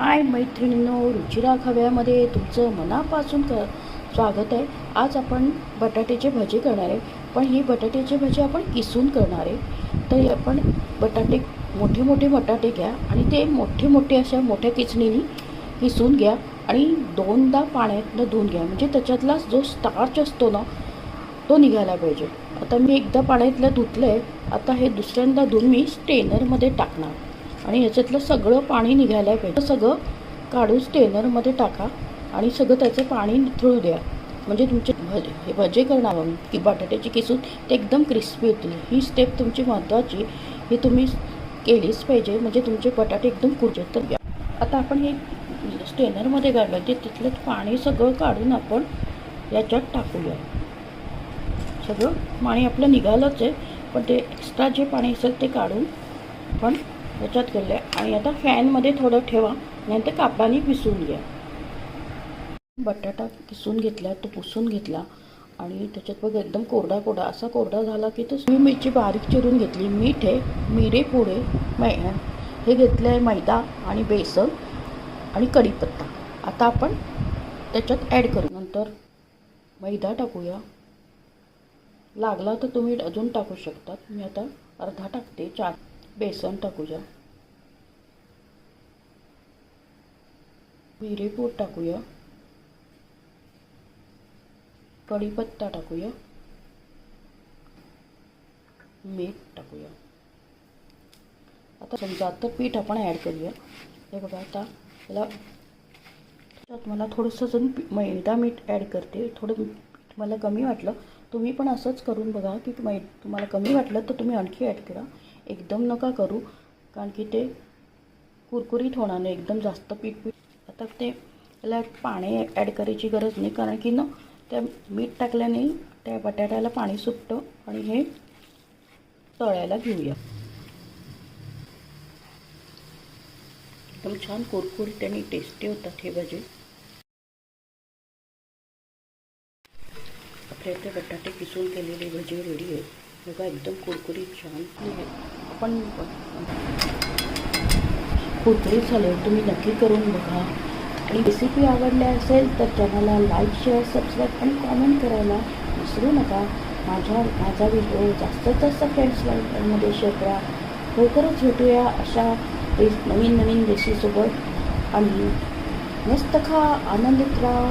हाय मैत्रिणींनो, रुचिरा खव्यामध्ये तुमचं मनापासून स्वागत आहे. आज आपण बटाट्याचे भजी करणार आहे, पण ही बटाट्याची भजी आपण किसून करणार आहे. तर आपण मोठे मोठे बटाटे घ्या आणि ते मोठे मोठे अशा मोठ्या किसणीने किसून घ्या आणि दोनदा पाण्यातनं धुवून घ्या, म्हणजे त्याच्यातला जो स्टार्च असतो ना तो निघायला पाहिजे. आता मी एकदा पाण्यातलं धुतलं आहे, आता हे दुसऱ्यांदा धुवून मी स्ट्रेनरमध्ये टाकणार आणि याच्यातलं सगळं पाणी निघायला पाहिजे. सगळं काढून स्ट्रेनरमध्ये टाका आणि सगळं त्याचं पाणी निथळू द्या, म्हणजे तुमचे हे भजे करणार की बटाट्याची किसून ते एकदम क्रिस्पी होतील. ही स्टेप तुमची महत्त्वाची, ही तुम्ही केलीच पाहिजे, म्हणजे तुमचे बटाटे एकदम कुरकुरीत तर. आता आपण हे स्ट्रेनरमध्ये काढलं ते तिथलं पाणी सगळं काढून आपण याच्यात टाकूया. सगळं पाणी आपलं निघालंच आहे, पण ते एक्स्ट्रा जे पाणी असेल ते काढून आपण याच्यात केलं आहे. आणि आता फॅनमध्ये थोडं ठेवा, नंतर कापडाने पिसून घ्या. बटाटा किसून घेतला, तो पुसून घेतला आणि त्याच्यात बघा एकदम कोरडा कोरडा असा कोरडा झाला की तो मिरची बारीक चिरून घेतली, मीठ आहे, मिरेपुडे हे घेतलं आहे, मैदा आणि बेसन आणि कढीपत्ता. आता आपण त्याच्यात ॲड करू. नंतर मैदा टाकूया, लागला तर तुम्ही अजून टाकू शकता. मी आता अर्धा टाकते. बेसन टाकूया, मिरेपूड टाकूया, कढीपत्ता टाकूया, मीठ टाकूया. आता समजा आता पीठ आपण ॲड करूया. हे बघा, आता याला त्याच्यात मला थोडंसं अजून मैदा मीठ ॲड करते. थोडं मला कमी वाटलं, तुम्ही पण असंच करून बघा की तुम्हाला कमी वाटलं तर तुम्ही आणखी ॲड करा. एकदम नका करू, कारण की ते कुरकुरीत होणार नाही एकदम जास्त पीठ. आता ते त्याला पाणी ॲड करायची गरज नाही, कारण की ना त्या मीठ टाकल्याने त्या बटाट्याला पाणी सुटतं. आणि हे तळायला घेऊया. एकदम छान कुरकुरीत आणि टेस्टी होतात हे भजे. आपल्या इथे बटाटे किसून केलेले भजे रेडी आहे. बघा, एकदम कुरकुरीत छान आपण कुरकुरीत झाले. तुम्ही नक्की करून बघा. आणि रेसिपी आवडल्या असेल तर चॅनलला लाईक, शेअर, सबस्क्राईब आणि कॉमेंट करायला विसरू नका. माझा व्हिडिओ जास्तीत जास्त फ्रेंड्समध्ये शेअर करा. लवकरच भेटूया अशा नवीन रेसिपीसोबत. आणि मस्त खा, आनंदित राहा.